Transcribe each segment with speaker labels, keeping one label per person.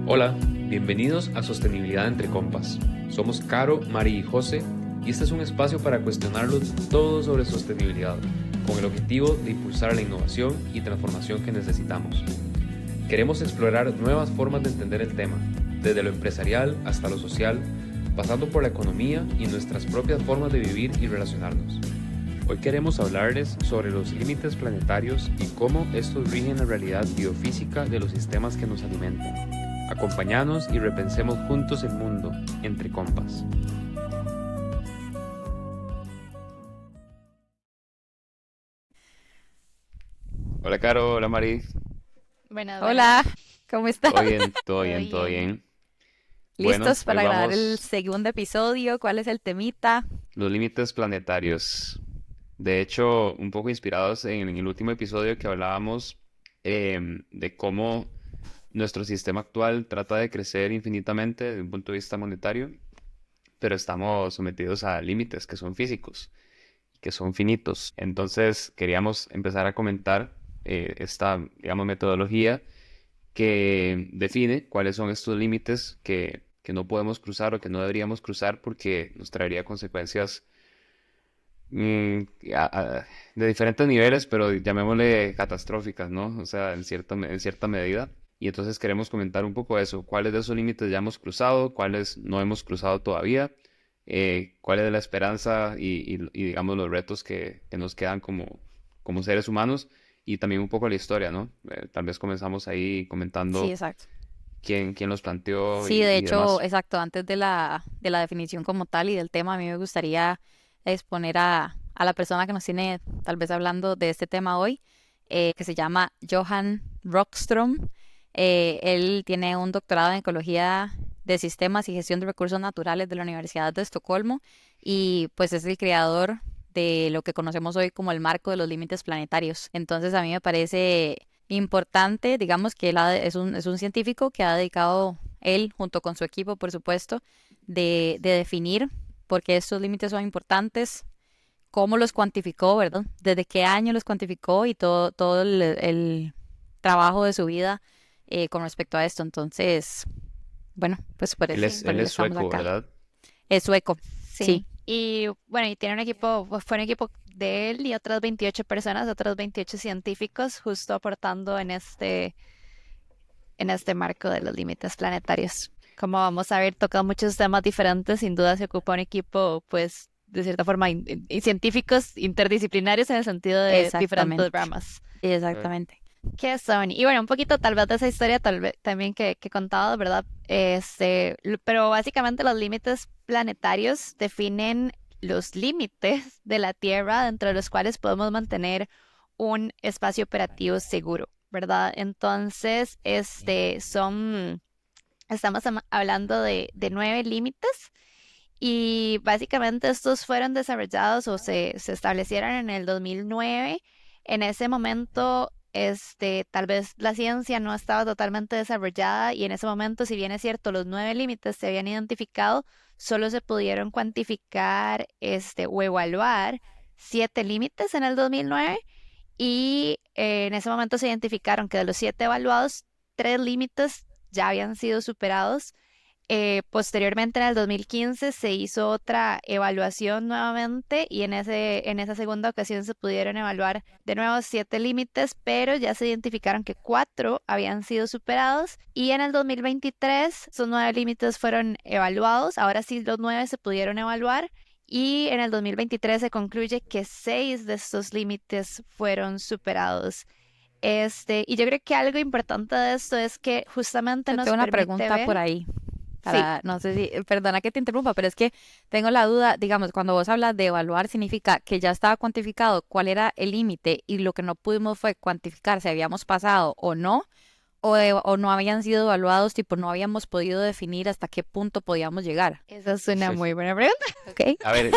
Speaker 1: Hola, bienvenidos a Sostenibilidad entre Compas. Somos Caro, Mari y José y este es un espacio para cuestionarlo todo sobre sostenibilidad, con el objetivo de impulsar la innovación y transformación que necesitamos. Queremos explorar nuevas formas de entender el tema, desde lo empresarial hasta lo social, pasando por la economía y nuestras propias formas de vivir y relacionarnos. Hoy queremos hablarles sobre los límites planetarios y cómo estos rigen la realidad biofísica de los sistemas que nos alimentan. Acompáñanos y repensemos juntos el mundo entre compas. Hola Caro, hola Mari.
Speaker 2: Buenas,
Speaker 3: Hola,
Speaker 2: buenas.
Speaker 3: ¿cómo están?
Speaker 1: Todo bien, todo
Speaker 2: ¿Todo
Speaker 1: bien, todo
Speaker 2: bien?
Speaker 1: bien. Bueno,
Speaker 3: ¿Listos
Speaker 1: hoy
Speaker 3: para grabar el
Speaker 1: vamos
Speaker 3: segundo episodio? ¿Cuál es el temita?
Speaker 1: los límites planetarios. De hecho, un poco inspirados en el último episodio que hablábamos de cómo nuestro sistema actual trata de crecer infinitamente desde un punto de vista monetario, pero estamos sometidos a límites que son físicos, que son finitos. Entonces, queríamos empezar a comentar esta, digamos, metodología que define cuáles son estos límites que no podemos cruzar o que no deberíamos cruzar porque nos traería consecuencias mm, a- a- de diferentes niveles, pero llamémosle catastróficas, ¿no? O sea, en cierta medida. Y entonces queremos comentar un poco eso, cuáles de esos límites ya hemos cruzado, cuáles no hemos cruzado todavía, cuál es la esperanza y, digamos los retos que nos quedan como seres humanos y también un poco la historia, ¿no? Tal vez comenzamos ahí
Speaker 3: Sí,
Speaker 1: comentando
Speaker 3: exacto.
Speaker 1: quién los planteó
Speaker 3: Sí, de
Speaker 1: y
Speaker 3: hecho,
Speaker 1: demás.
Speaker 3: exacto, antes de la definición como tal y del tema, a mí me gustaría exponer a la persona que nos tiene tal vez hablando de este tema hoy, que se llama Johan Rockström. Él tiene un doctorado en Ecología de Sistemas y Gestión de Recursos Naturales de la Universidad de Estocolmo y pues es el creador de lo que conocemos hoy como el marco de los límites planetarios. Entonces a mí me parece importante, digamos que es un científico que ha dedicado él, junto con su equipo, por supuesto, de definir por qué estos límites son importantes, cómo los cuantificó, ¿verdad? Desde qué año los cuantificó y todo el trabajo de su vida con respecto a esto. Entonces, bueno, pues por
Speaker 1: Él
Speaker 3: él
Speaker 1: es
Speaker 3: estamos
Speaker 1: sueco,
Speaker 3: acá.
Speaker 1: ¿verdad?
Speaker 3: Es sueco, sí,
Speaker 2: Sí. Y bueno, y tiene un equipo, pues fue un equipo de él y otras 28 personas, otros 28 científicos, justo aportando en este marco de los límites planetarios. Como vamos a ver, toca muchos temas diferentes, sin duda se ocupa un equipo, pues, de cierta forma, y científicos interdisciplinarios en el sentido de diferentes
Speaker 3: exactamente,
Speaker 2: ramas.
Speaker 1: Claro.
Speaker 3: exactamente.
Speaker 2: ¿Qué son? Y bueno, un poquito tal vez de esa historia tal vez también que he contado, ¿verdad? Pero básicamente los límites planetarios definen los límites de la Tierra dentro de los cuales podemos mantener un espacio operativo seguro, ¿verdad? Entonces, estamos hablando de 9 límites y básicamente estos fueron desarrollados o se establecieron en el 2009. En ese momento, tal vez la ciencia no estaba totalmente desarrollada y en ese momento, si bien es cierto, los 9 límites se habían identificado, solo se pudieron cuantificar, o evaluar 7 límites en el 2009 y en ese momento se identificaron que de los 7 evaluados, 3 límites ya habían sido superados. Posteriormente, en el 2015, se hizo otra evaluación nuevamente y en esa segunda ocasión se pudieron evaluar de nuevo 7 límites, pero ya se identificaron que 4 habían sido superados y en el 2023 esos 9 límites fueron evaluados. Ahora sí, los 9 se pudieron evaluar y en el 2023 se concluye que 6 de estos límites fueron superados. Y yo creo que algo importante de esto es que justamente
Speaker 3: Yo
Speaker 2: nos
Speaker 3: tengo una
Speaker 2: permite
Speaker 3: pregunta por
Speaker 2: ver.
Speaker 3: ahí.
Speaker 2: Sí,
Speaker 3: No sé si, perdona que te interrumpa, pero es que tengo la duda, digamos, cuando vos hablas de evaluar, significa que ya estaba cuantificado cuál era el límite y lo que no pudimos fue cuantificar si habíamos pasado o no, o no habían sido evaluados, tipo, no habíamos podido definir hasta qué punto podíamos llegar,
Speaker 2: esa es una muy buena pregunta.
Speaker 3: ¿ok?
Speaker 1: A ver,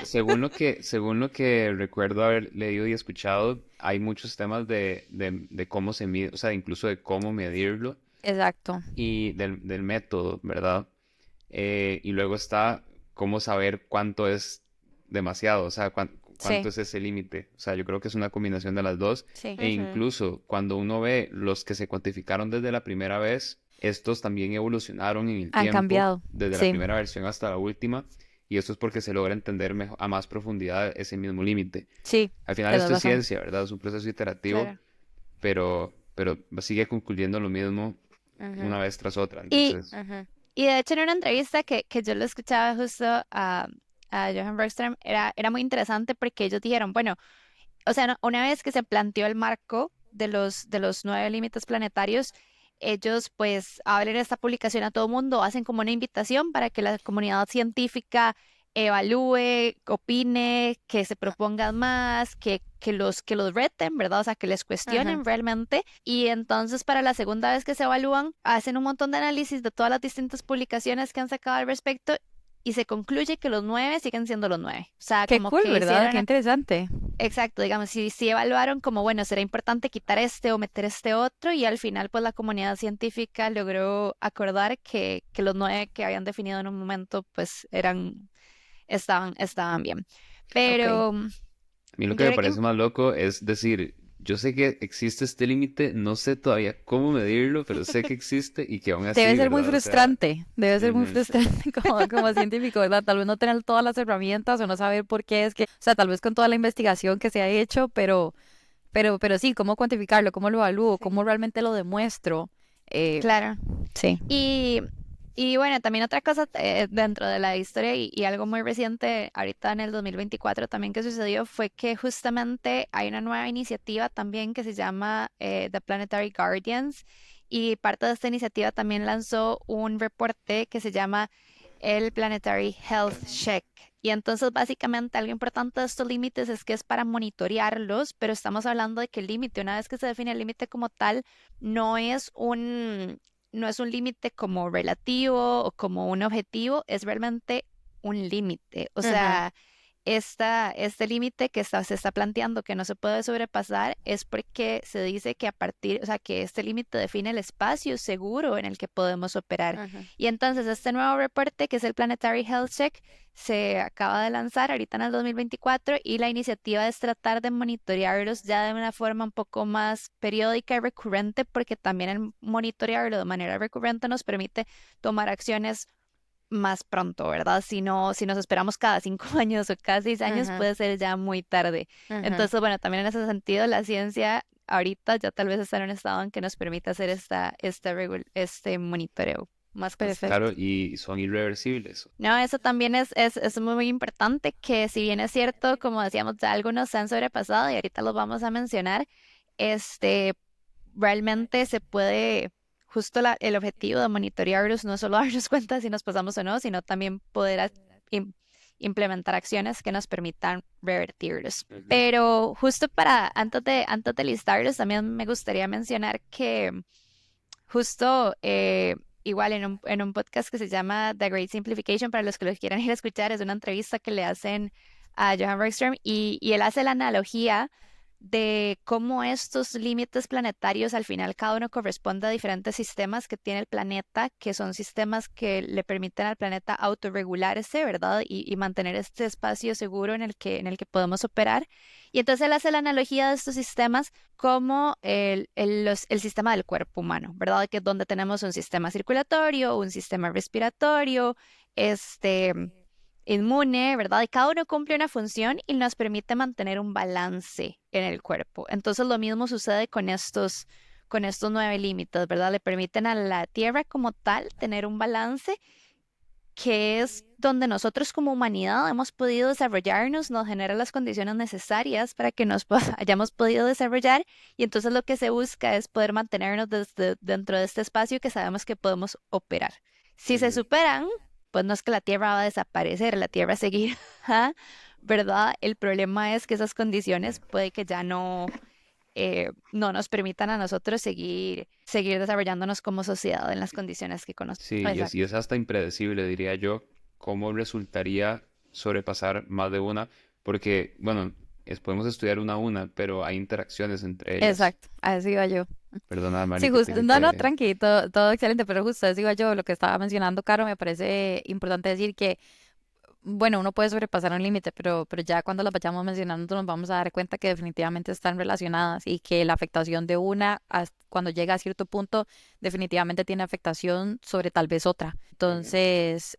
Speaker 1: según lo que recuerdo haber leído y escuchado, hay muchos temas de cómo se mide, o sea, incluso de cómo medirlo
Speaker 3: Exacto,
Speaker 1: y del método, ¿verdad? Y luego está cómo saber cuánto es demasiado, o sea, cuánto
Speaker 3: sí,
Speaker 1: es ese límite. O sea, yo creo que es una combinación de las dos.
Speaker 3: sí.
Speaker 1: E
Speaker 2: Ujú.
Speaker 1: incluso cuando uno ve los que se cuantificaron desde la primera vez, estos también evolucionaron en el
Speaker 3: Han
Speaker 1: tiempo,
Speaker 3: cambiado.
Speaker 1: desde la
Speaker 3: Sí,
Speaker 1: primera versión hasta la última, y esto es porque se logra entender a más profundidad ese mismo límite.
Speaker 3: sí,
Speaker 1: Al final
Speaker 3: tienes
Speaker 1: esto es
Speaker 3: razón.
Speaker 1: ciencia, ¿verdad? Es un proceso iterativo,
Speaker 2: Claro.
Speaker 1: pero sigue concluyendo lo mismo
Speaker 2: Ujú.
Speaker 1: una vez tras otra.
Speaker 2: Y,
Speaker 1: Entonces,
Speaker 2: ujú. Y de hecho en una entrevista que yo lo escuchaba justo a Johan Bergström, era muy interesante porque ellos dijeron, bueno, o sea, una vez que se planteó el marco de los 9 límites planetarios, ellos pues abren esta publicación a todo mundo, hacen como una invitación para que la comunidad científica evalúe, opine, que se propongan más, que los reten, ¿verdad? O sea, que les
Speaker 3: Ujú.
Speaker 2: cuestionen realmente. Y entonces para la segunda vez que se evalúan, hacen un montón de análisis de todas las distintas publicaciones que han sacado al respecto. Y se concluye que los 9 siguen siendo los 9. O sea,
Speaker 3: Qué
Speaker 2: como
Speaker 3: cool,
Speaker 2: que
Speaker 3: ¿verdad? Qué
Speaker 2: hicieron.
Speaker 3: interesante.
Speaker 2: Exacto, digamos, si evaluaron como, bueno, será importante quitar este o meter este otro, y al final, pues la comunidad científica logró acordar que los 9 que habían definido en un momento, pues estaban bien.
Speaker 3: Ok.
Speaker 2: Pero
Speaker 1: a mí lo
Speaker 2: yo
Speaker 1: que me
Speaker 2: creo que
Speaker 1: parece más loco es decir, yo sé que existe este límite, no sé todavía cómo medirlo, pero sé que existe y que aún
Speaker 3: Debe
Speaker 1: así,
Speaker 3: ser muy
Speaker 1: ¿verdad? O sea,
Speaker 3: frustrante, debe ser muy
Speaker 1: ujú,
Speaker 3: frustrante como científico, ¿verdad? Tal vez no tener todas las herramientas o no saber por qué es que, o sea, tal vez con toda la investigación que se ha hecho, pero sí, cómo cuantificarlo, cómo lo evalúo,
Speaker 2: sí,
Speaker 3: cómo realmente lo demuestro. Eh,
Speaker 2: claro.
Speaker 3: sí.
Speaker 2: Y, y bueno, también otra cosa dentro de la historia y algo muy reciente, ahorita en el 2024 también que sucedió, fue que justamente hay una nueva iniciativa también que se llama The Planetary Guardians, y parte de esta iniciativa también lanzó un reporte que se llama el Planetary Health Check. Y entonces básicamente algo importante de estos límites es que es para monitorearlos, pero estamos hablando de que el límite, una vez que se define el límite como tal, no es no es un límite como relativo o como un objetivo, es realmente un límite. O
Speaker 3: Ujú.
Speaker 2: sea, este límite que se está planteando que no se puede sobrepasar es porque se dice que a partir, o sea, que este límite define el espacio seguro en el que podemos operar.
Speaker 3: Ujú.
Speaker 2: Y entonces este nuevo reporte, que es el Planetary Health Check, se acaba de lanzar ahorita en el 2024, y la iniciativa es tratar de monitorearlos ya de una forma un poco más periódica y recurrente, porque también el monitorearlo de manera recurrente nos permite tomar acciones más pronto, ¿verdad? Si nos esperamos cada 5 años o cada 6 años,
Speaker 3: Ujú.
Speaker 2: puede ser ya muy tarde.
Speaker 3: Ujú.
Speaker 2: Entonces, bueno, también en ese sentido, la ciencia ahorita ya tal vez está en un estado en que nos permite hacer este monitoreo más
Speaker 1: claro,
Speaker 3: Perfecto.
Speaker 2: constante.
Speaker 1: y son irreversibles.
Speaker 2: No, eso también es muy importante, que si bien es cierto, como decíamos, ya algunos se han sobrepasado y ahorita los vamos a mencionar, este, realmente se puede, justo el objetivo de monitorearlos no es solo darnos cuenta si nos pasamos o no, sino también poder im- implementar acciones que nos permitan revertirlos.
Speaker 1: Ujú.
Speaker 2: Pero justo antes de listarlos, también me gustaría mencionar que justo igual en un podcast que se llama The Great Simplification, para los que lo quieran ir a escuchar, es una entrevista que le hacen a Johan Rockström, y él hace la analogía de cómo estos límites planetarios al final cada uno corresponde a diferentes sistemas que tiene el planeta, que son sistemas que le permiten al planeta autorregularse, ¿verdad? Y mantener este espacio seguro en el que podemos operar. Y entonces él hace la analogía de estos sistemas como el sistema del cuerpo humano, ¿verdad? Que es donde tenemos un sistema circulatorio, un sistema respiratorio, este, inmune, ¿verdad? Y cada uno cumple una función y nos permite mantener un balance en el cuerpo. Entonces lo mismo sucede con estos 9 límites, ¿verdad? Le permiten a la Tierra como tal tener un balance, que es donde nosotros como humanidad hemos podido desarrollarnos, nos genera las condiciones necesarias para que hayamos podido desarrollar, y entonces lo que se busca es poder mantenernos dentro de este espacio que sabemos que podemos operar. Si se
Speaker 1: Ujú.
Speaker 2: superan, pues no es que la Tierra va a desaparecer, la Tierra seguirá, ¿verdad? El problema es que esas condiciones puede que ya no nos permitan a nosotros seguir desarrollándonos como sociedad en las condiciones que conocemos.
Speaker 1: Sí, y
Speaker 3: Exacto.
Speaker 1: es hasta impredecible, diría yo, cómo resultaría sobrepasar más de una, porque, bueno, podemos estudiar una a una, pero hay interacciones entre ellas.
Speaker 3: Exacto, a eso iba yo.
Speaker 1: Perdona,
Speaker 3: Sí,
Speaker 1: Mari, que te
Speaker 3: justo, no, no,
Speaker 1: quité.
Speaker 3: tranqui, todo excelente, pero justo eso iba yo, lo que estaba mencionando, Caro, me parece importante decir que bueno, uno puede sobrepasar un límite, pero ya cuando las vayamos mencionando nos vamos a dar cuenta que definitivamente están relacionadas y que la afectación de una cuando llega a cierto punto definitivamente tiene afectación sobre tal vez otra. Entonces,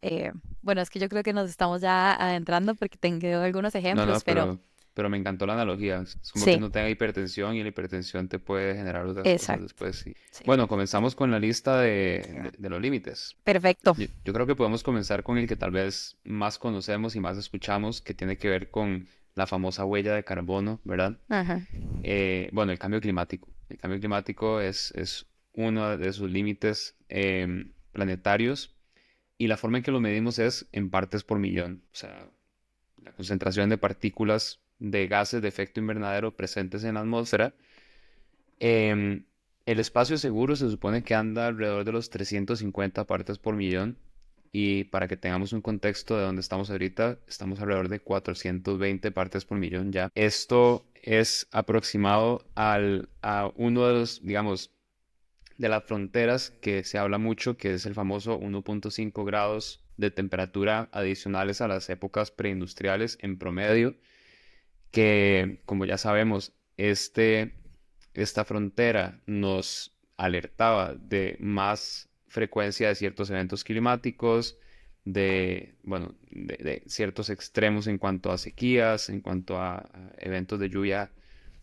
Speaker 3: bueno, es que yo creo que nos estamos ya adentrando porque tengo algunos
Speaker 1: No, no,
Speaker 3: ejemplos, pero
Speaker 1: pero me encantó la analogía. Es como que
Speaker 3: sí,
Speaker 1: no tenga hipertensión y la hipertensión te puede generar otras cosas
Speaker 3: exacto.
Speaker 1: después. Sí.
Speaker 3: Sí.
Speaker 1: Bueno, comenzamos con la lista de los límites.
Speaker 3: Perfecto.
Speaker 1: Yo creo que podemos comenzar con el que tal vez más conocemos y más escuchamos, que tiene que ver con la famosa huella de carbono, ¿verdad?
Speaker 3: Ajá.
Speaker 1: Bueno, el cambio climático. El cambio climático es uno de sus límites planetarios y la forma en que lo medimos es en partes por millón. O sea, la concentración de partículas de gases de efecto invernadero presentes en la atmósfera. Em, el espacio seguro se supone que anda alrededor de los 350 partes por millón. Y para que tengamos un contexto de dónde estamos ahorita, estamos alrededor de 420 partes por millón ya. Esto es aproximado a uno de los, digamos, de las fronteras que se habla mucho, que es el famoso 1.5 grados de temperatura adicionales a las épocas preindustriales en promedio, que como ya sabemos, esta frontera nos alertaba de más frecuencia de ciertos eventos climáticos, bueno, de ciertos extremos en cuanto a sequías, en cuanto a eventos de lluvia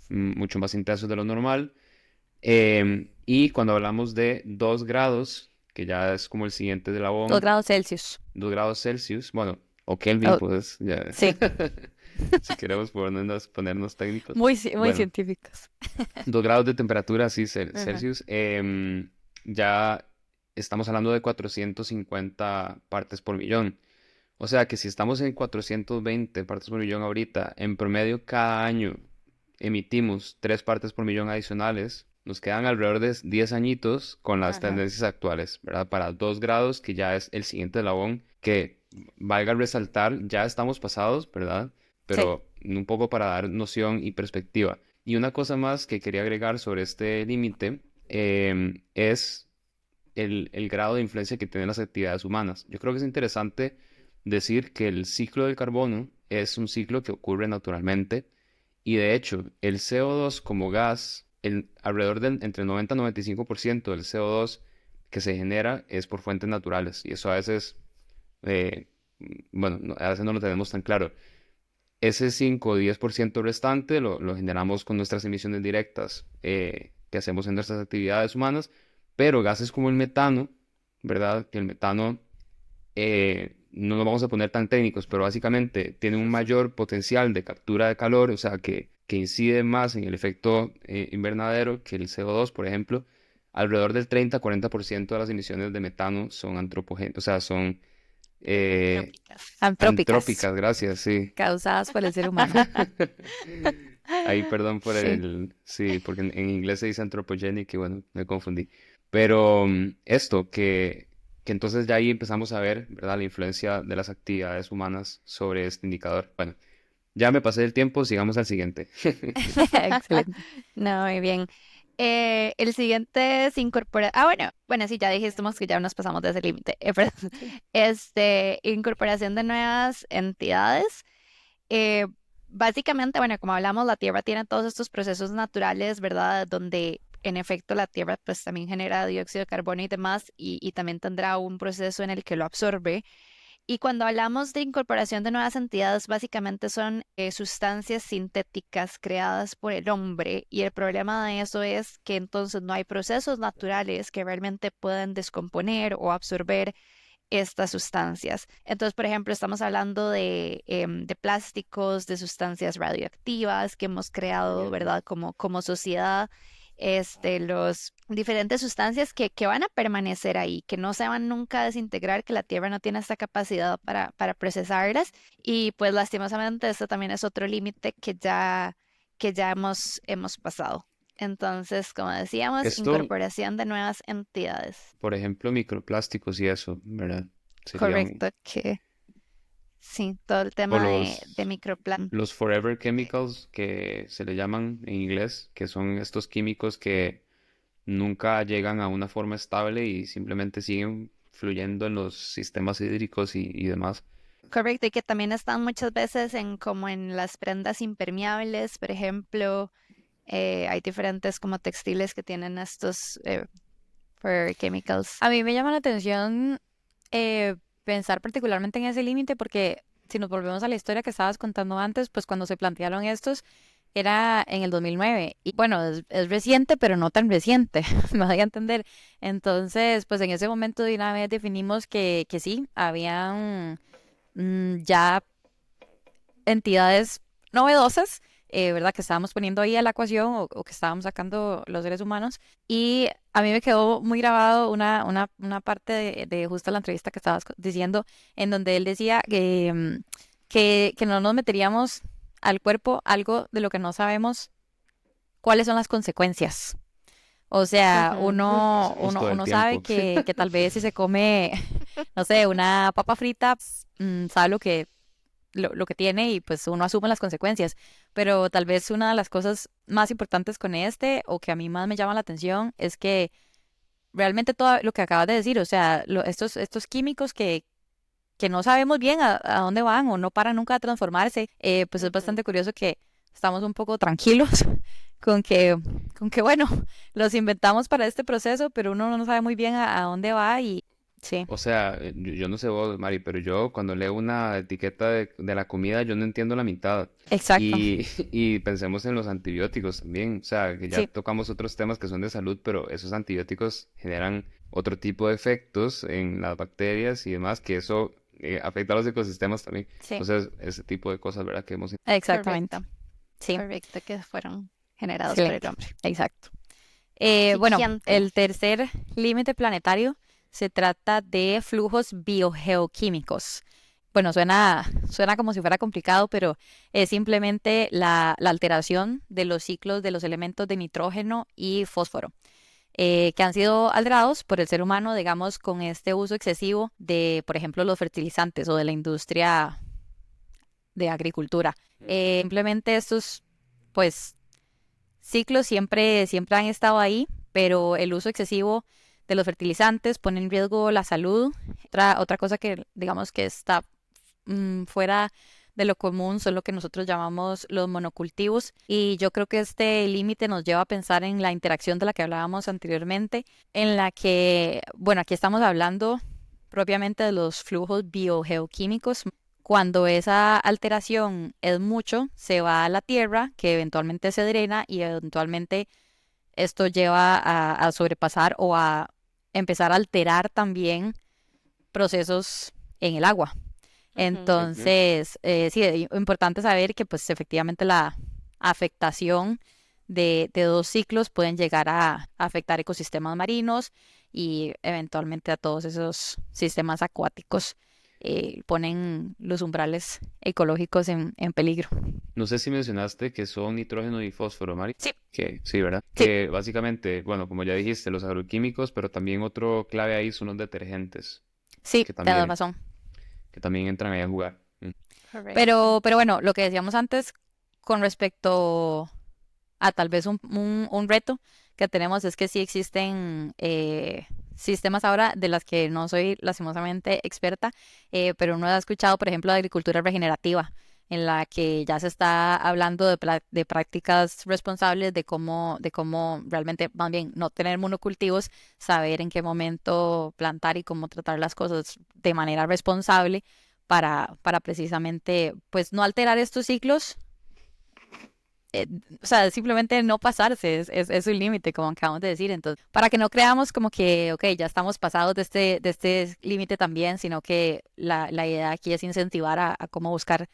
Speaker 1: mucho más intensos de lo normal. Y cuando hablamos de 2 grados, que ya es como el siguiente de la
Speaker 3: 2
Speaker 1: bomba,
Speaker 3: grados Celsius.
Speaker 1: 2 grados Celsius, bueno, o Kelvin,
Speaker 3: Oh,
Speaker 1: pues, ya,
Speaker 3: sí,
Speaker 1: si queremos ponernos técnicos.
Speaker 3: muy
Speaker 1: Bueno,
Speaker 3: científicos.
Speaker 1: 2 grados de temperatura, sí,
Speaker 3: Ajá.
Speaker 1: Celsius, ya estamos hablando de 450 partes por millón. O sea que si estamos en 420 partes por millón ahorita, en promedio cada año emitimos 3 partes por millón adicionales, nos quedan alrededor de 10 añitos con las
Speaker 3: Ajá.
Speaker 1: tendencias actuales, ¿verdad? Para 2 grados, que ya es el siguiente eslabón, que valga resaltar, ya estamos pasados, ¿verdad?
Speaker 3: Sí.
Speaker 1: Pero un poco para dar noción y perspectiva. Y una cosa más que quería agregar sobre este límite es el grado de influencia que tienen las actividades humanas. Yo creo que es interesante decir que el ciclo del carbono es un ciclo que ocurre naturalmente y de hecho el CO2 como gas, alrededor de entre 90 y 95% del CO2 que se genera es por fuentes naturales y eso a veces, eh, bueno, a veces no lo tenemos tan claro. Ese 5 o 10% restante lo generamos con nuestras emisiones directas que hacemos en nuestras actividades humanas, pero gases como el metano, ¿verdad? Que el metano, no nos vamos a poner tan técnicos, pero básicamente tiene un mayor potencial de captura de calor, o sea, que incide más en el efecto invernadero que el CO2, por ejemplo. Alrededor del 30-40% de las emisiones de metano son antropogénicas, o sea, son eh,
Speaker 3: Antrópicas,
Speaker 1: antrópicas, gracias, sí.
Speaker 3: causadas por el ser humano.
Speaker 1: Ahí, perdón por
Speaker 3: Sí.
Speaker 1: sí, porque en inglés se dice anthropogenic y bueno, me confundí. Pero esto, que entonces ya ahí empezamos a ver, ¿verdad? La influencia de las actividades humanas sobre este indicador. Bueno, ya me pasé el tiempo, sigamos al siguiente.
Speaker 3: Excelente.
Speaker 2: No, muy bien. El siguiente es incorporar. Ah, bueno, sí, ya dijimos que ya nos pasamos de ese límite. Perdón. Incorporación de nuevas entidades. Eh, Básicamente, bueno, como hablamos, la Tierra tiene todos estos procesos naturales, ¿verdad? Donde en efecto la Tierra pues también genera dióxido de carbono y demás, y también tendrá un proceso en el que lo absorbe. Y cuando hablamos de incorporación de nuevas entidades, básicamente son sustancias sintéticas creadas por el hombre y el problema de eso es que entonces no hay procesos naturales que realmente puedan descomponer o absorber estas sustancias. Entonces, por ejemplo, estamos hablando de plásticos, de sustancias radioactivas que hemos creado,
Speaker 1: Entiendo.
Speaker 2: ¿verdad? Como sociedad, los diferentes sustancias que van a permanecer ahí, que no se van nunca a desintegrar, que la Tierra no tiene esta capacidad para procesarlas. Y pues lastimosamente, esto también es otro límite que ya hemos pasado. Entonces, como decíamos,
Speaker 1: Esto,
Speaker 2: incorporación de nuevas entidades.
Speaker 1: por ejemplo, microplásticos y eso, ¿verdad? Serían,
Speaker 2: Correcto, que sí, todo el
Speaker 1: o
Speaker 2: tema de microplan.
Speaker 1: los forever chemicals que se le llaman en inglés, que son estos químicos que nunca llegan a una forma estable y simplemente siguen fluyendo en los sistemas hídricos y demás.
Speaker 2: Correcto, y que también están muchas veces en como en las prendas impermeables, por ejemplo, hay diferentes como textiles que tienen estos for chemicals.
Speaker 3: A mí me llama la atención pensar particularmente en ese límite porque si nos volvemos a la historia que estabas contando antes, pues cuando se plantearon estos era en el 2009 y bueno, es reciente, pero no tan reciente, me voy a entender. Entonces, pues en ese momento de una vez definimos que sí, habían ya entidades novedosas, ¿verdad? Que estábamos poniendo ahí a la ecuación o que estábamos sacando los seres humanos. Y a mí me quedó muy grabado una parte de justo la entrevista que estabas diciendo, en donde él decía que no nos meteríamos al cuerpo algo de lo que no sabemos cuáles son las consecuencias. O sea,
Speaker 2: Ujú.
Speaker 1: Justo del
Speaker 3: uno sabe
Speaker 1: tiempo.
Speaker 3: que tal vez si se come, no sé, una papa frita, sabe lo que tiene y pues uno asume las consecuencias. Pero tal vez una de las cosas más importantes con este o que a mí más me llama la atención es que realmente todo lo que acabas de decir, o sea, estos químicos que no sabemos bien a dónde van o no paran nunca de transformarse, pues es
Speaker 2: Ujú.
Speaker 3: bastante curioso que estamos un poco tranquilos con que, bueno, los inventamos para este proceso, pero uno no sabe muy bien a dónde va y sí,
Speaker 1: O sea, yo no sé vos, Mari, pero yo cuando leo una etiqueta de la comida, yo no entiendo la mitad.
Speaker 3: exacto,
Speaker 1: Y, y pensemos en los antibióticos también. O sea, que ya
Speaker 3: sí,
Speaker 1: tocamos otros temas que son de salud, pero esos antibióticos generan otro tipo de efectos en las bacterias y demás, que eso afecta a los ecosistemas también.
Speaker 3: sí,
Speaker 1: Entonces, ese tipo de cosas, ¿verdad? Que hemos...
Speaker 3: exactamente,
Speaker 2: Correcto,
Speaker 3: sí,
Speaker 2: correcto, que fueron generados por el
Speaker 3: excelente,
Speaker 2: hombre.
Speaker 3: exacto. Bueno,
Speaker 2: Siguiente.
Speaker 3: el tercer límite planetario se trata de flujos biogeoquímicos. Bueno, suena como si fuera complicado, pero es simplemente la alteración de los ciclos de los elementos de nitrógeno y fósforo, que han sido alterados por el ser humano, digamos, con este uso excesivo de, por ejemplo, los fertilizantes o de la industria de agricultura. Simplemente estos, pues, ciclos siempre han estado ahí, pero el uso excesivo de los fertilizantes pone en riesgo la salud. Otra cosa que digamos que está fuera de lo común son lo que nosotros llamamos los monocultivos y yo creo que este límite nos lleva a pensar en la interacción de la que hablábamos anteriormente, en la que, bueno, aquí estamos hablando propiamente de los flujos biogeoquímicos. Cuando esa alteración es mucho, se va a la tierra, que eventualmente se drena y eventualmente esto lleva a sobrepasar o a empezar a alterar también procesos en el agua.
Speaker 2: Ujú.
Speaker 1: Ujú.
Speaker 3: Entonces, sí, es importante saber que pues efectivamente la afectación de dos ciclos pueden llegar a afectar ecosistemas marinos y eventualmente a todos esos sistemas acuáticos. Ponen los umbrales ecológicos en peligro.
Speaker 1: No sé si mencionaste que son nitrógeno y fósforo, Mari.
Speaker 3: Sí,
Speaker 1: Que sí, ¿verdad?
Speaker 3: sí,
Speaker 1: Que básicamente, bueno, como ya dijiste, los agroquímicos, pero también otro clave ahí son los detergentes,
Speaker 3: sí,
Speaker 1: que
Speaker 3: te das
Speaker 1: también,
Speaker 3: razón.
Speaker 1: que también entran ahí a jugar.
Speaker 2: Correcto.
Speaker 3: Pero bueno, lo que decíamos antes con respecto a tal vez un reto que tenemos es que sí existen sistemas ahora de las que no soy lastimosamente experta, pero uno ha escuchado, por ejemplo, de agricultura regenerativa, en la que ya se está hablando de prácticas responsables de cómo realmente, más bien, no tener monocultivos, saber en qué momento plantar y cómo tratar las cosas de manera responsable para precisamente, pues, no alterar estos ciclos o sea, simplemente no pasarse, es un límite, como acabamos de decir. Entonces, para que no creamos como que, ok, ya estamos pasados de este límite también, sino que la idea aquí es incentivar a cómo buscar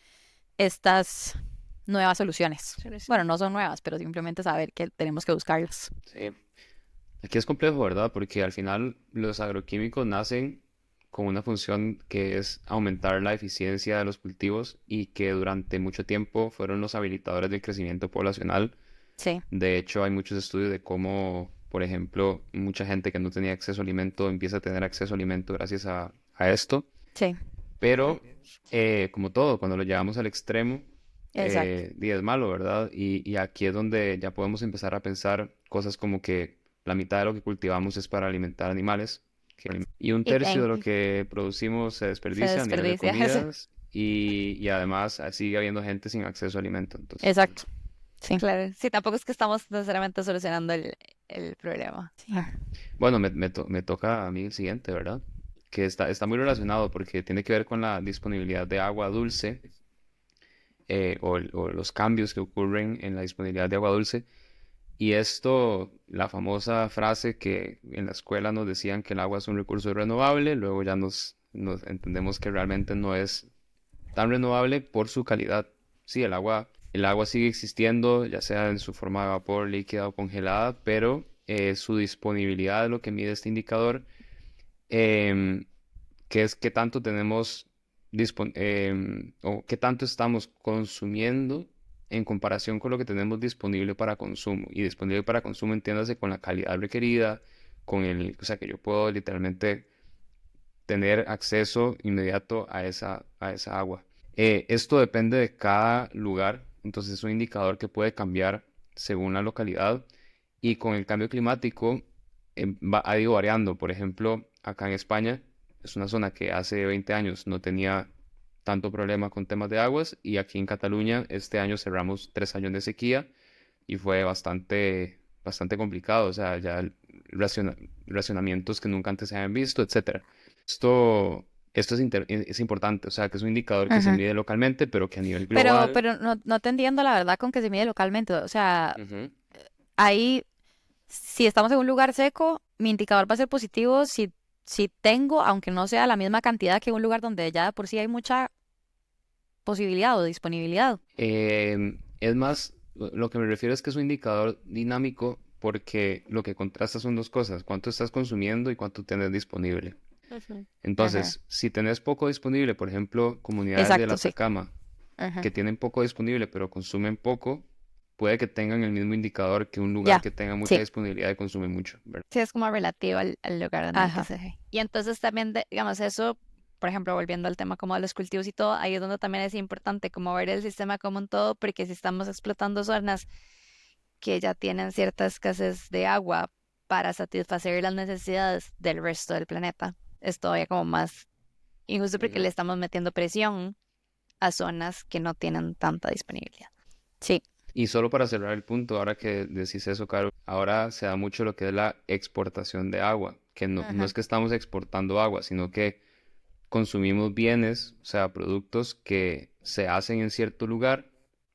Speaker 3: estas nuevas soluciones. Bueno,
Speaker 2: Solución.
Speaker 3: no son nuevas, pero simplemente saber que tenemos que buscarlas.
Speaker 1: Sí. Aquí es complejo, ¿verdad? Porque al final los agroquímicos nacen con una función que es aumentar la eficiencia de los cultivos y que durante mucho tiempo fueron los habilitadores del crecimiento poblacional.
Speaker 3: Sí,
Speaker 1: De hecho, hay muchos estudios de cómo, por ejemplo, mucha gente que no tenía acceso a alimento empieza a tener acceso a alimento gracias a esto.
Speaker 3: sí,
Speaker 1: Pero, como todo, cuando lo llevamos al extremo,
Speaker 3: exacto.
Speaker 1: y es malo, ¿verdad? Y aquí es donde ya podemos empezar a pensar cosas como que la mitad de lo que cultivamos es para alimentar animales, y un
Speaker 3: Y
Speaker 1: tercio de lo que producimos se
Speaker 3: se
Speaker 1: desperdicia a nivel de
Speaker 3: desperdicia.
Speaker 1: comidas, y además sigue habiendo gente sin acceso a alimento. Entonces,
Speaker 3: Exacto. Sí.
Speaker 2: Claro, sí, tampoco es que estamos necesariamente solucionando el problema.
Speaker 3: Sí.
Speaker 1: bueno, me toca a mí el siguiente, ¿verdad? Que está muy relacionado porque tiene que ver con la disponibilidad de agua dulce o los cambios que ocurren en la disponibilidad de agua dulce. Y esto, la famosa frase que en la escuela nos decían que el agua es un recurso renovable, luego ya nos entendemos que realmente no es tan renovable por su calidad. Sí, el agua sigue existiendo, ya sea en su forma de vapor, líquida o congelada, pero su disponibilidad es lo que mide este indicador, em, que es qué tanto tenemos o qué tanto estamos consumiendo en comparación con lo que tenemos disponible para consumo. Y disponible para consumo, entiéndase, con la calidad requerida, o sea, que yo puedo literalmente tener acceso inmediato a esa agua. Esto depende de cada lugar, entonces es un indicador que puede cambiar según la localidad y con el cambio climático ha ido variando. Por ejemplo, acá en España es una zona que hace 20 años no tenía tanto problema con temas de aguas y aquí en Cataluña este año cerramos 3 años de sequía y fue bastante complicado, o sea, ya racionamientos que nunca antes se habían visto, etcétera. Esto es importante, o sea, que es un indicador que se
Speaker 3: Ujú.
Speaker 1: mide localmente, pero que a nivel
Speaker 3: Pero,
Speaker 1: global.
Speaker 3: pero no te entiendo la verdad con que se mide localmente. O sea,
Speaker 1: Ujú.
Speaker 3: ahí, si estamos en un lugar seco, mi indicador va a ser positivo si tengo, aunque no sea la misma cantidad que un lugar donde ya de por sí hay mucha posibilidad o disponibilidad.
Speaker 1: Es más, lo que me refiero es que es un indicador dinámico porque lo que contrasta son dos cosas, cuánto estás consumiendo y cuánto tienes disponible.
Speaker 2: Ujú.
Speaker 3: Ujú.
Speaker 1: Entonces, si tenés poco disponible, por ejemplo, comunidades del
Speaker 3: Exacto, sí.
Speaker 1: Atacama
Speaker 3: Ujú.
Speaker 1: que tienen poco disponible pero consumen poco, puede que tengan el mismo indicador que un lugar
Speaker 3: Ya,
Speaker 1: que tenga mucha
Speaker 3: sí.
Speaker 1: disponibilidad y consume mucho, ¿verdad?
Speaker 2: Sí, es como relativo al lugar en el que
Speaker 3: Ajá.
Speaker 2: se ve. Y entonces también, digamos, eso, por ejemplo, volviendo al tema como de los cultivos y todo, ahí es donde también es importante como ver el sistema como un todo, porque si estamos explotando zonas que ya tienen cierta escasez de agua para satisfacer las necesidades del resto del planeta, es todavía como más injusto porque
Speaker 1: Ujú.
Speaker 2: le estamos metiendo presión a zonas que no tienen tanta disponibilidad.
Speaker 3: Sí.
Speaker 1: Y solo para cerrar el punto, ahora que decís eso, Caro, ahora se da mucho lo que es la exportación de agua, que no
Speaker 3: Ujú.
Speaker 1: es que estamos exportando agua, sino que consumimos bienes, o sea, productos que se hacen en cierto lugar,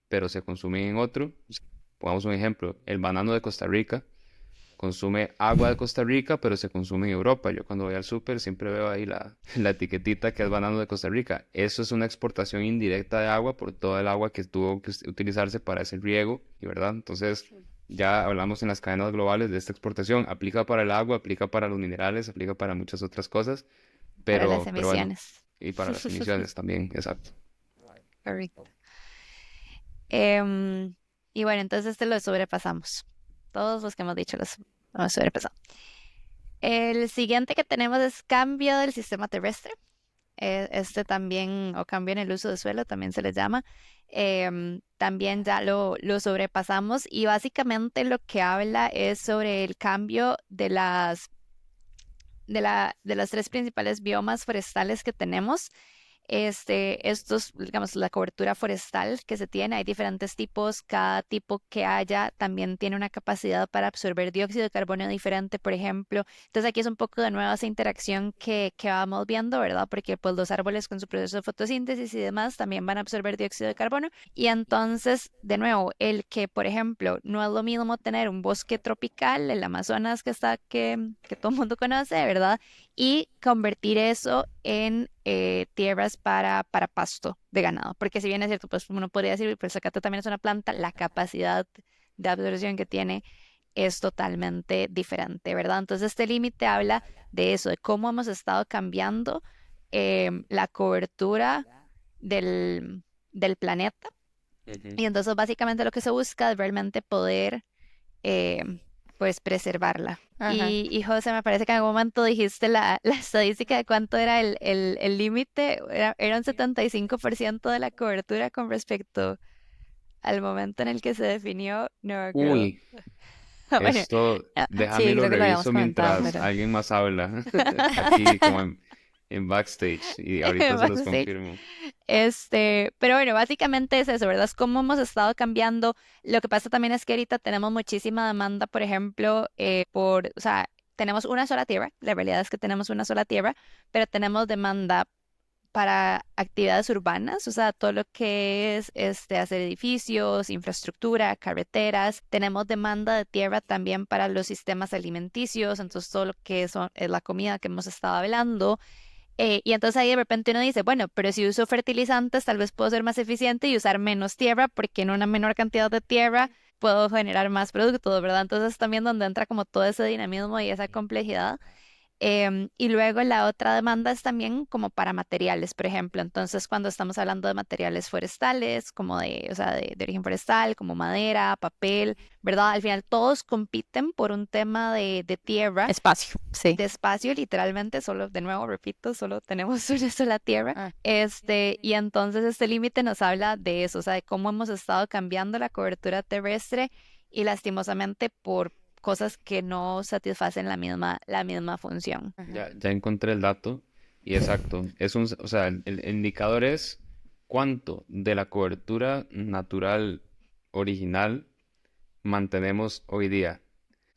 Speaker 1: pero se consumen en otro. Pongamos un ejemplo, el banano de Costa Rica consume agua de Costa Rica, pero se consume en Europa. Yo cuando voy al súper siempre veo ahí la etiquetita que es banano de Costa Rica. Eso es una exportación indirecta de agua por todo el agua que tuvo que utilizarse para ese riego, ¿y verdad? Entonces, ya hablamos en las cadenas globales de esta exportación. Aplica para el agua, aplica para los minerales, aplica para muchas otras cosas,
Speaker 2: Para las
Speaker 1: pero bueno,
Speaker 2: emisiones.
Speaker 1: y para las emisiones también, exacto.
Speaker 2: Correcto. Em, y bueno, entonces este lo sobrepasamos. Todos los que hemos dicho los hemos sobrepasado. El siguiente que tenemos es cambio del sistema terrestre. Este también, o cambio en el uso de suelo, también se le llama. También ya lo sobrepasamos y básicamente lo que habla es sobre el cambio de las tres principales biomas forestales que tenemos. Estos, digamos, la cobertura forestal que se tiene, hay diferentes tipos, cada tipo que haya también tiene una capacidad para absorber dióxido de carbono diferente, por ejemplo. Entonces aquí es un poco de nuevo esa interacción que vamos viendo, ¿verdad? Porque pues los árboles con su proceso de fotosíntesis y demás también van a absorber dióxido de carbono. Y entonces, de nuevo, el que, por ejemplo, no es lo mismo tener un bosque tropical, el Amazonas que todo el mundo conoce, ¿verdad? Y convertir eso en tierras para pasto de ganado. Porque si bien es cierto, pues uno podría decir, pues el zacate también es una planta, la capacidad de absorción que tiene es totalmente diferente, ¿verdad? Entonces este límite habla de eso, de cómo hemos estado cambiando la cobertura del planeta.
Speaker 1: Ujú.
Speaker 2: Y entonces básicamente lo que se busca es realmente poder eh, pues preservarla.
Speaker 3: Ajá.
Speaker 2: Y José, me parece que en algún momento dijiste la estadística de cuánto era el límite, era un 75% de la cobertura con respecto al momento en el que se definió, no me acuerdo.
Speaker 1: Uy,
Speaker 2: Bueno,
Speaker 1: esto
Speaker 2: ah,
Speaker 1: déjame
Speaker 3: Sí,
Speaker 1: lo
Speaker 3: creo que lo habíamos
Speaker 1: reviso
Speaker 3: comentado,
Speaker 1: mientras
Speaker 3: pero
Speaker 1: alguien más habla aquí como en backstage y ahorita se los
Speaker 2: backstage.
Speaker 1: confirmo.
Speaker 2: Pero bueno, básicamente es eso, ¿verdad? Es cómo hemos estado cambiando. Lo que pasa también es que ahorita tenemos muchísima demanda, por ejemplo, o sea, tenemos una sola tierra, la realidad es que tenemos una sola tierra, pero tenemos demanda para actividades urbanas, o sea, todo lo que es hacer edificios, infraestructura, carreteras. Tenemos demanda de tierra también para los sistemas alimenticios, entonces todo lo que es la comida que hemos estado hablando. Y entonces ahí de repente uno dice, bueno, pero si uso fertilizantes, tal vez puedo ser más eficiente y usar menos tierra, porque en una menor cantidad de tierra puedo generar más productos, ¿verdad? Entonces también donde entra como todo ese dinamismo y esa complejidad. Y luego la otra demanda es también como para materiales, por ejemplo. Entonces, cuando estamos hablando de materiales forestales, como o sea, de origen forestal, como madera, papel, ¿verdad? Al final todos compiten por un tema de tierra,
Speaker 3: Espacio, sí.
Speaker 2: de espacio, literalmente, solo, de nuevo, repito, solo tenemos una sola tierra.
Speaker 3: Ah.
Speaker 2: Y entonces este límite nos habla de eso, o sea, de cómo hemos estado cambiando la cobertura terrestre y lastimosamente por cosas que no satisfacen la misma función.
Speaker 1: Ya encontré el dato y exacto. O sea, el indicador es cuánto de la cobertura natural original mantenemos hoy día.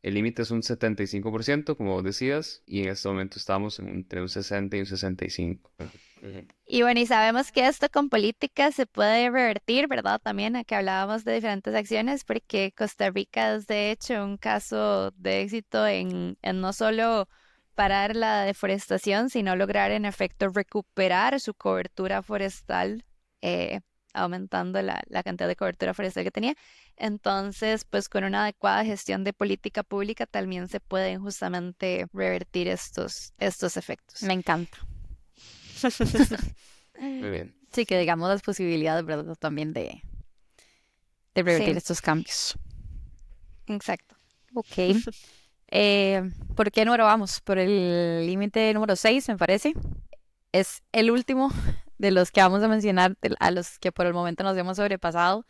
Speaker 1: El límite es un 75%, como vos decías, y en este momento estamos entre un 60 y un 65. Ujú.
Speaker 2: Y bueno, y sabemos que esto con política se puede revertir, ¿verdad? También aquí hablábamos de diferentes acciones, porque Costa Rica es de hecho un caso de éxito en no solo parar la deforestación, sino lograr en efecto recuperar su cobertura forestal, eh, aumentando la cantidad de cobertura forestal que tenía. Entonces, pues con una adecuada gestión de política pública también se pueden justamente revertir estos efectos.
Speaker 3: Me encanta.
Speaker 1: Muy bien.
Speaker 3: Sí, que digamos las posibilidades, ¿verdad? También de revertir
Speaker 2: Sí,
Speaker 3: estos cambios.
Speaker 2: exacto.
Speaker 3: Ok. ¿Por qué número vamos? Por el límite número 6, me parece. Es el último de los que vamos a mencionar, a los que por el momento nos hemos sobrepasado,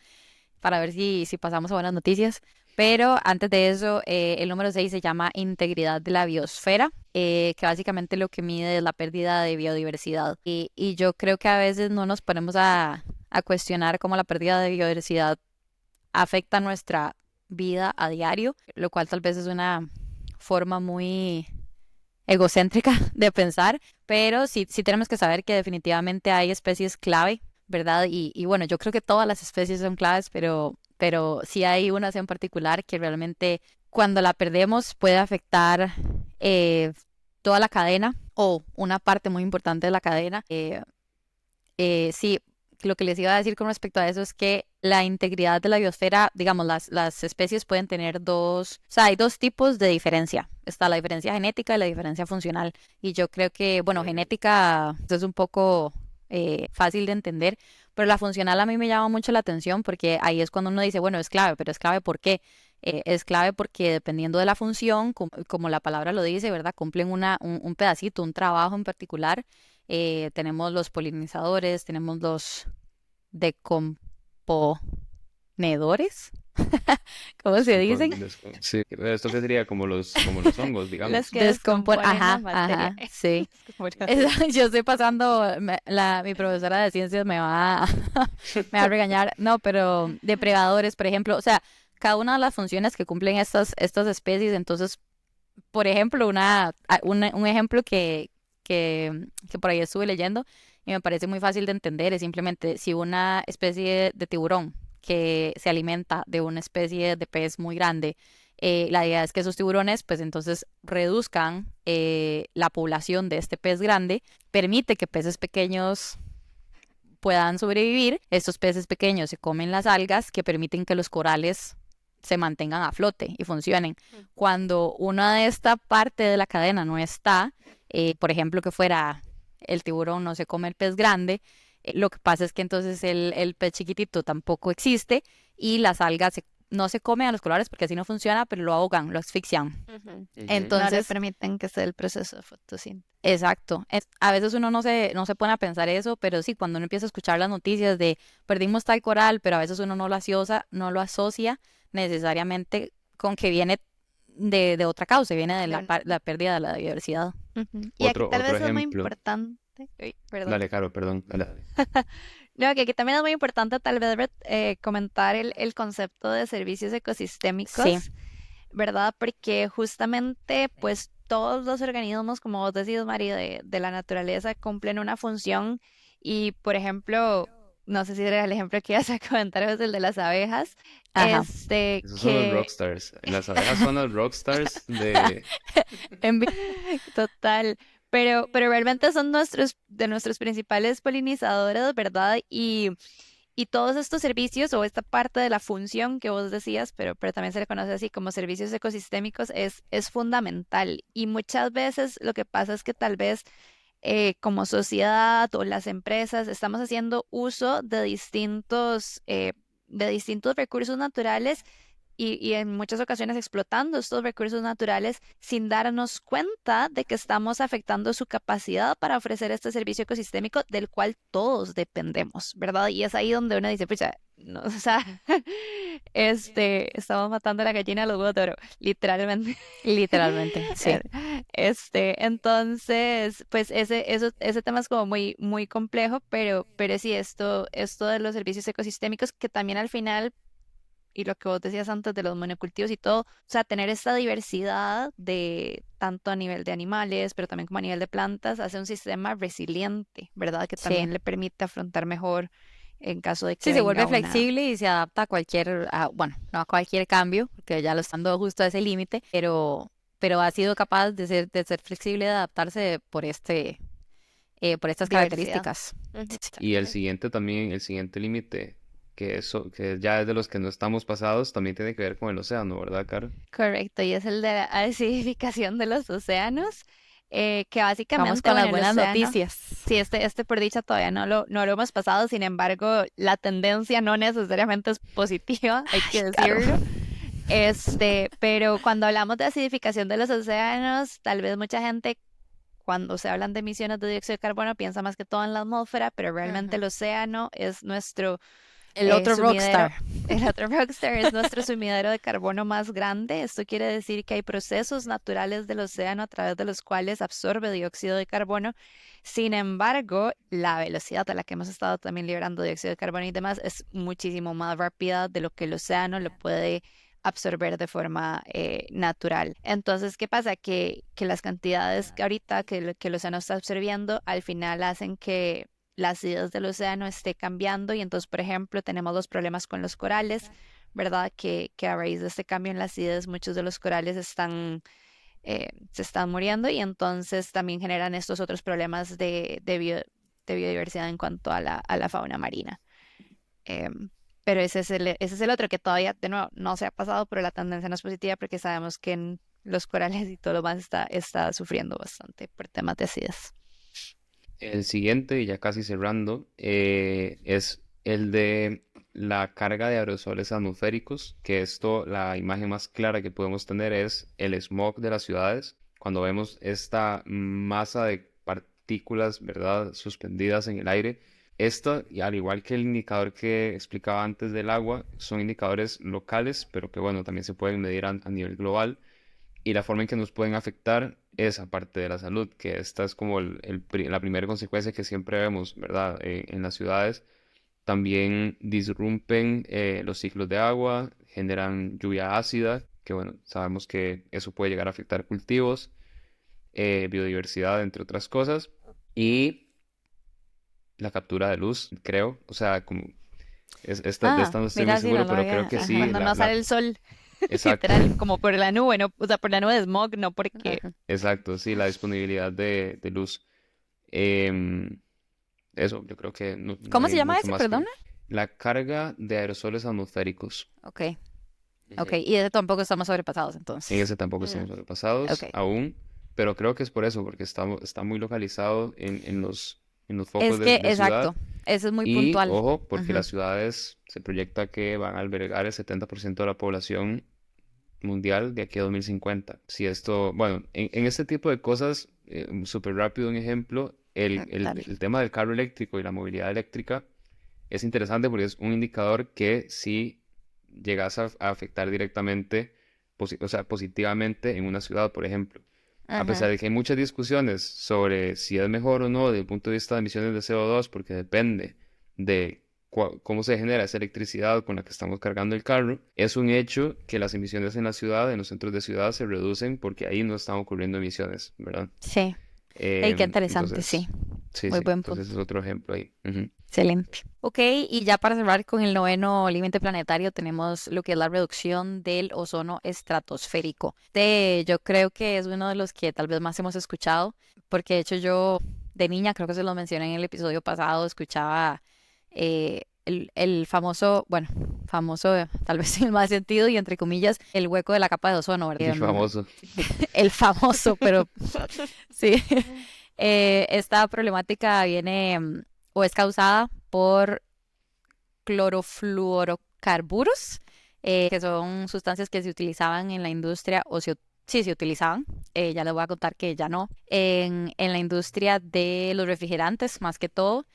Speaker 3: para ver si pasamos a buenas noticias. Pero antes de eso, el número 6 se llama integridad de la biosfera, que básicamente lo que mide es la pérdida de biodiversidad. Y yo creo que a veces no nos ponemos a cuestionar cómo la pérdida de biodiversidad afecta nuestra vida a diario, lo cual tal vez es una forma muy egocéntrica de pensar, pero sí tenemos que saber que definitivamente hay especies clave, ¿verdad? Y bueno, yo creo que todas las especies son claves, pero sí hay unas en particular que realmente cuando la perdemos puede afectar toda la cadena o una parte muy importante de la cadena. Sí, lo que les iba a decir con respecto a eso es que la integridad de la biosfera, digamos, las especies pueden tener o sea, hay dos tipos de diferencia. Está la diferencia genética y la diferencia funcional. Y yo creo que, bueno, genética es un poco fácil de entender, pero la funcional a mí me llama mucho la atención porque ahí es cuando uno dice, bueno, es clave, pero es clave ¿por qué? Es clave porque dependiendo de la función, como la palabra lo dice, ¿verdad? Cumplen un pedacito, un trabajo en particular. Tenemos los polinizadores, tenemos los decomponedores, ¿cómo se dicen?
Speaker 1: Sí, esto que sería como los hongos, digamos.
Speaker 2: Los que descomponen la
Speaker 3: Ajá,
Speaker 2: materia.
Speaker 3: ajá, sí. Yo estoy pasando, mi profesora de ciencias me va a regañar, no, pero depredadores, por ejemplo, o sea, cada una de las funciones que cumplen estas especies, entonces, por ejemplo, un ejemplo que por ahí estuve leyendo y me parece muy fácil de entender es simplemente si una especie de tiburón que se alimenta de una especie de pez muy grande, la idea es que esos tiburones pues entonces reduzcan la población de este pez grande, permite que peces pequeños puedan sobrevivir. Estos peces pequeños se comen las algas que permiten que los corales se mantengan a flote y funcionen. Cuando una de esta parte de la cadena no está, por ejemplo, que fuera el tiburón no se come el pez grande, lo que pasa es que entonces el pez chiquitito tampoco existe y las algas no se comen a los corales porque así no funciona, pero lo ahogan, lo asfixian.
Speaker 2: Ujú. No le
Speaker 3: Entonces,
Speaker 2: permiten que sea el proceso de fotosíntesis.
Speaker 3: exacto. A veces uno no se pone a pensar eso, pero sí, cuando uno empieza a escuchar las noticias de perdimos tal coral, pero a veces uno no lo asocia necesariamente con que viene de otra causa, viene de la pérdida de la diversidad.
Speaker 2: Ujú. Y aquí tal
Speaker 1: Otro
Speaker 2: vez es muy
Speaker 1: ejemplo.
Speaker 2: importante. Uy, perdón.
Speaker 1: Dale, Caro, perdón. Dale, dale.
Speaker 2: No, que aquí también es muy importante tal vez comentar el concepto de servicios
Speaker 3: Sí,
Speaker 2: ecosistémicos, ¿verdad? Porque justamente pues todos los organismos, como vos decís, Mari, de la naturaleza cumplen una función y, por ejemplo, no sé si era el ejemplo que ibas a comentar, es el de las abejas,
Speaker 3: ajá.
Speaker 1: Esos son los
Speaker 2: que
Speaker 1: rockstars. Las abejas son los rockstars de...
Speaker 3: Envi-
Speaker 2: total, pero realmente son de nuestros principales polinizadores, ¿verdad? Y todos estos servicios o esta parte de la función que vos decías, pero también se le conoce así como servicios ecosistémicos, es fundamental. Y muchas veces lo que pasa es que tal vez como sociedad o las empresas estamos haciendo uso de distintos recursos naturales y en muchas ocasiones explotando estos recursos naturales sin darnos cuenta de que estamos afectando su capacidad para ofrecer este servicio ecosistémico del cual todos dependemos, ¿verdad? Y es ahí donde uno dice, pues no, o sea, estamos matando a la gallina a los huevos de oro, literalmente.
Speaker 3: Literalmente, sí.
Speaker 2: Entonces, pues ese tema es como muy, muy complejo, pero sí, esto de los servicios ecosistémicos que también al final y lo que vos decías antes de los monocultivos y todo, o sea, tener esta diversidad de tanto a nivel de animales, pero también como a nivel de plantas, hace un sistema resiliente, ¿verdad? Que
Speaker 3: Sí.
Speaker 2: también le permite afrontar mejor en caso de que
Speaker 3: Sí, se vuelve
Speaker 2: venga una...
Speaker 3: flexible y se adapta a cualquier, bueno, no a cualquier cambio, porque ya lo estando justo a ese límite, pero ha sido capaz de ser flexible y de adaptarse por estas
Speaker 2: diversidad.
Speaker 3: características.
Speaker 2: Ujú.
Speaker 1: Y el siguiente también, el siguiente límite, que ya es de los que no estamos pasados, también tiene que ver con el océano, ¿verdad, Caro?
Speaker 2: Correcto, y es el de la acidificación de los océanos, que
Speaker 3: Vamos
Speaker 2: básicamente,
Speaker 3: con
Speaker 2: bueno,
Speaker 3: las
Speaker 2: el
Speaker 3: buenas
Speaker 2: océano,
Speaker 3: noticias.
Speaker 2: sí, este por dicha todavía no lo hemos pasado, sin embargo, la tendencia no necesariamente es positiva, hay
Speaker 3: Ay,
Speaker 2: que
Speaker 3: claro.
Speaker 2: decirlo. Pero cuando hablamos de acidificación de los océanos, tal vez mucha gente, cuando se hablan de emisiones de dióxido de carbono, piensa más que todo en la atmósfera, pero realmente
Speaker 3: Ujú.
Speaker 2: el océano es nuestro
Speaker 3: El otro
Speaker 2: sumidero.
Speaker 3: rockstar.
Speaker 2: El otro rockstar es nuestro sumidero de carbono más grande. Esto quiere decir que hay procesos naturales del océano a través de los cuales absorbe dióxido de carbono. Sin embargo, la velocidad a la que hemos estado también liberando dióxido de carbono y demás es muchísimo más rápida de lo que el océano lo puede absorber de forma natural. Entonces, ¿qué pasa? Que las cantidades que ahorita que el océano está absorbiendo al final hacen que la acidez del océano esté cambiando y entonces, por ejemplo, tenemos los problemas con los corales, ¿verdad? Que a raíz de este cambio en la acidez muchos de los corales se están muriendo y entonces también generan estos otros problemas de biodiversidad en cuanto a a la fauna marina. Em, pero ese es el otro que todavía, de nuevo, no se ha pasado, pero la tendencia no es positiva porque sabemos que en los corales y todo lo más está sufriendo bastante por temas de acidez.
Speaker 1: El siguiente, y ya casi cerrando, es el de la carga de aerosoles atmosféricos, que esto, la imagen más clara que podemos tener es el smog de las ciudades. Cuando vemos esta masa de partículas, ¿verdad?, suspendidas en el aire. Esto, y al igual que el indicador que explicaba antes del agua, son indicadores locales, pero que bueno, también se pueden medir a nivel global y la forma en que nos pueden afectar es aparte de la salud, que esta es como la primera consecuencia que siempre vemos, ¿verdad? En las ciudades, también disrumpen los ciclos de agua, generan lluvia ácida, que bueno, sabemos que eso puede llegar a afectar cultivos, biodiversidad, entre otras cosas, y la captura de luz, creo, o sea, como de
Speaker 3: Ah,
Speaker 1: esta no estoy muy
Speaker 3: mira, sí, no
Speaker 1: seguro,
Speaker 3: lo
Speaker 1: pero creo
Speaker 3: había.
Speaker 1: que
Speaker 3: Ajá,
Speaker 1: sí,
Speaker 2: Cuando no sale el sol,
Speaker 1: exacto.
Speaker 2: literal, como por la nube, no, o sea, por la nube de smog, no porque
Speaker 3: ajá.
Speaker 1: Exacto, sí, la disponibilidad de luz. Em, Eso, yo creo que no
Speaker 3: ¿Cómo se
Speaker 1: hay
Speaker 3: llama
Speaker 1: mucho
Speaker 3: ese,
Speaker 1: más
Speaker 3: perdón?
Speaker 1: que... La carga de aerosoles atmosféricos.
Speaker 3: Ok, ok.
Speaker 1: Ujú.
Speaker 3: Y ese tampoco estamos sobrepasados,
Speaker 1: En
Speaker 3: entonces.
Speaker 1: ese tampoco
Speaker 2: mm,
Speaker 1: estamos sobrepasados
Speaker 3: Ok.
Speaker 1: aún, pero creo que es por eso, porque está muy localizado en los focos
Speaker 3: Es que,
Speaker 1: de ciudad.
Speaker 3: exacto, eso es muy
Speaker 1: Y
Speaker 3: puntual.
Speaker 1: ojo, porque
Speaker 3: Ujú.
Speaker 1: las ciudades se proyecta que van a albergar el 70% de la población mundial de aquí a 2050. Si esto, bueno, en este tipo de cosas, súper rápido un ejemplo,
Speaker 3: Dale.
Speaker 1: el tema del carro eléctrico y la movilidad eléctrica es interesante porque es un indicador que si llegas a afectar directamente, o sea, positivamente en una ciudad, por ejemplo. A pesar
Speaker 3: Ujú.
Speaker 1: de que hay muchas discusiones sobre si es mejor o no desde el punto de vista de emisiones de CO2, porque depende de cómo se genera esa electricidad con la que estamos cargando el carro, es un hecho que las emisiones en la ciudad, en los centros de ciudad, se reducen porque ahí no están ocurriendo emisiones, ¿verdad?
Speaker 3: Sí. Ey, qué interesante, sí.
Speaker 1: Entonces, sí,
Speaker 3: Muy
Speaker 1: sí,
Speaker 3: buen
Speaker 1: entonces
Speaker 3: punto.
Speaker 1: es otro ejemplo ahí. Ujú.
Speaker 3: Excelente. Ok, y ya para cerrar con el noveno límite planetario tenemos lo que es la reducción del ozono estratosférico. Yo creo que es uno de los que tal vez más hemos escuchado, porque de hecho yo de niña, creo que se lo mencioné en el episodio pasado, escuchaba el famoso, bueno, famoso tal vez en el más sentido y entre comillas, el hueco de la capa de ozono, ¿verdad?
Speaker 1: Sí, famoso.
Speaker 3: El famoso, pero sí. Esta problemática viene o es causada por clorofluorocarburos, que son sustancias que se utilizaban en la industria, sí, se utilizaban, ya les voy a contar que ya no, en la industria de los refrigerantes, más que todo.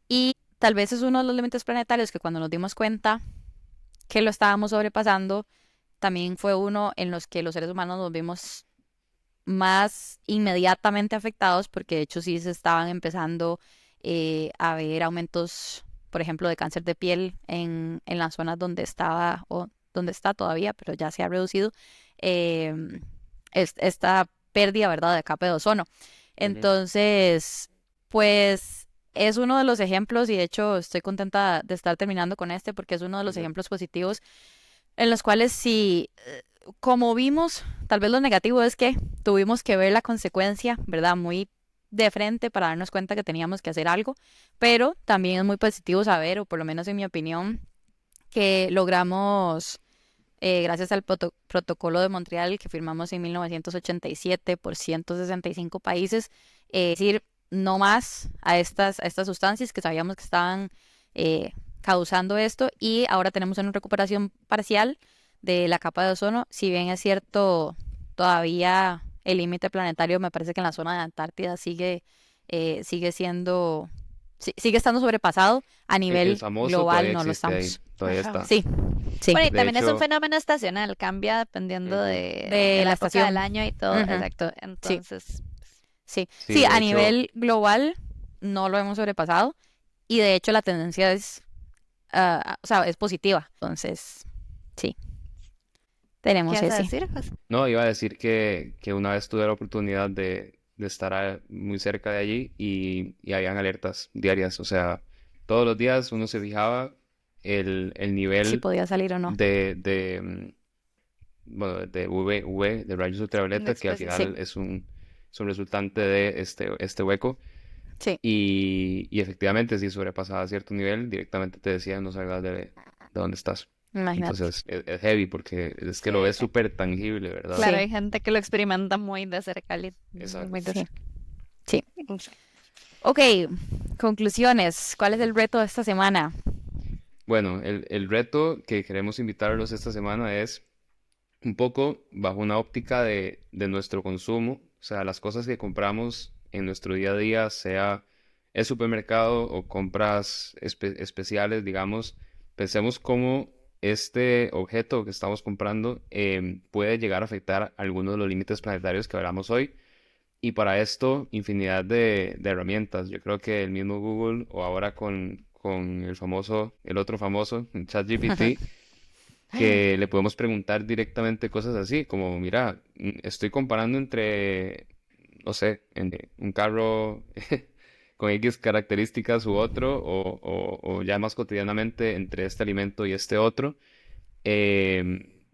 Speaker 3: Y tal vez es uno de los límites planetarios que cuando nos dimos cuenta que lo estábamos sobrepasando, también fue uno en los que los seres humanos nos vimos más inmediatamente afectados porque de hecho sí se estaban empezando a ver aumentos, por ejemplo, de cáncer de piel en las zonas donde estaba o donde está todavía, pero ya se ha reducido esta pérdida, ¿verdad?, de capa de ozono.
Speaker 1: Ujú.
Speaker 3: Entonces, pues es uno de los ejemplos y de hecho estoy contenta de estar terminando con este porque es uno de los
Speaker 1: Ujú.
Speaker 3: ejemplos positivos en los cuales sí, como vimos, tal vez lo negativo es que tuvimos que ver la consecuencia, ¿verdad? Muy de frente para darnos cuenta que teníamos que hacer algo, pero también es muy positivo saber, o por lo menos en mi opinión, que logramos, gracias al protocolo de Montreal que firmamos en 1987 por 165 países, decir no más a estas sustancias que sabíamos que estaban causando esto y ahora tenemos una recuperación parcial de la capa de ozono. Si bien es cierto, todavía el límite planetario me parece que en la zona de Antártida sigue siendo, sigue estando sobrepasado, a
Speaker 1: El
Speaker 3: nivel
Speaker 1: famoso
Speaker 3: global
Speaker 1: todavía
Speaker 3: no lo
Speaker 1: existe ahí,
Speaker 3: estamos.
Speaker 1: todavía
Speaker 2: Ajá.
Speaker 1: está.
Speaker 3: Sí, sí,
Speaker 2: Bueno, y
Speaker 1: De
Speaker 2: también es un
Speaker 1: hecho,
Speaker 2: fenómeno estacional, cambia dependiendo
Speaker 1: ujú,
Speaker 2: de
Speaker 3: de
Speaker 2: la
Speaker 3: la
Speaker 2: época del
Speaker 3: estación.
Speaker 2: año y todo,
Speaker 3: Ujú.
Speaker 2: exacto.
Speaker 3: Sí,
Speaker 2: Entonces,
Speaker 3: sí,
Speaker 1: sí,
Speaker 3: sí,
Speaker 1: de
Speaker 3: a
Speaker 1: hecho,
Speaker 3: nivel global no lo hemos sobrepasado y de hecho la tendencia es, o sea, es positiva. Entonces, sí,
Speaker 2: ¿qué
Speaker 3: tenemos
Speaker 2: vas a
Speaker 3: ese.
Speaker 2: decir, José?
Speaker 1: no, iba a decir que una vez tuve la oportunidad de estar muy cerca de allí y habían alertas diarias, o sea, todos los días uno se fijaba el
Speaker 3: Si
Speaker 1: nivel
Speaker 3: podía salir o no.
Speaker 1: bueno, de UV, de rayos
Speaker 2: La
Speaker 1: ultravioleta, que al
Speaker 2: expresión.
Speaker 3: Sí,
Speaker 1: final es un resultante de este hueco.
Speaker 3: sí,
Speaker 1: Y efectivamente, si sobrepasaba cierto nivel, directamente te decían no salgas de donde estás.
Speaker 3: imagínate.
Speaker 1: Entonces es heavy porque es que lo
Speaker 2: Sí,
Speaker 1: ves súper tangible, ¿verdad?
Speaker 2: claro,
Speaker 3: Sí,
Speaker 2: hay gente que lo experimenta muy de cerca, muy
Speaker 1: Exacto.
Speaker 2: de
Speaker 3: sí,
Speaker 2: cerca.
Speaker 3: sí. Ok, conclusiones. ¿Cuál es el reto de esta semana?
Speaker 1: Bueno, el reto que queremos invitarlos esta semana es un poco bajo una óptica de nuestro consumo, o sea, las cosas que compramos en nuestro día a día, sea el supermercado o compras especiales, digamos, pensemos cómo este objeto que estamos comprando puede llegar a afectar algunos de los límites planetarios que hablamos hoy. Y para esto, infinidad de herramientas. Yo creo que el mismo Google o ahora con el otro famoso, ChatGPT, que le podemos preguntar directamente cosas así, como, mira, estoy comparando entre, no sé, entre un carro con X características u otro, o ya más cotidianamente entre este alimento y este otro.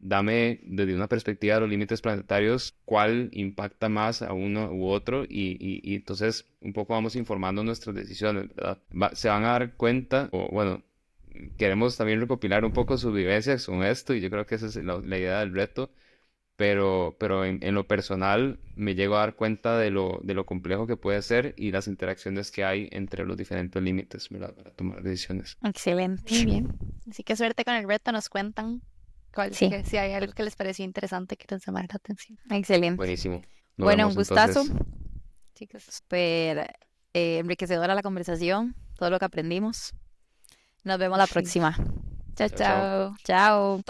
Speaker 1: Dame desde una perspectiva de los límites planetarios cuál impacta más a uno u otro y entonces un poco vamos informando nuestras decisiones, ¿verdad? Se van a dar cuenta, o bueno, queremos también recopilar un poco sus vivencias con esto y yo creo que esa es la idea del reto, pero en lo personal me llego a dar cuenta de lo complejo que puede ser y las interacciones que hay entre los diferentes límites, ¿verdad? Para tomar decisiones.
Speaker 2: Muy
Speaker 3: Excelente.
Speaker 2: bien. Así que suerte con el reto, nos cuentan
Speaker 3: Sí,
Speaker 2: que si hay algo que les pareció interesante que les llamara la atención.
Speaker 3: excelente.
Speaker 1: Buenísimo. Nos
Speaker 3: Bueno, un
Speaker 1: vemos
Speaker 3: gustazo.
Speaker 1: entonces.
Speaker 2: Chicos.
Speaker 3: Súper enriquecedora la conversación, todo lo que aprendimos. Nos vemos la
Speaker 2: Sí.
Speaker 3: próxima.
Speaker 2: Chao,
Speaker 1: Chao, chao.
Speaker 2: chao.
Speaker 3: Chao.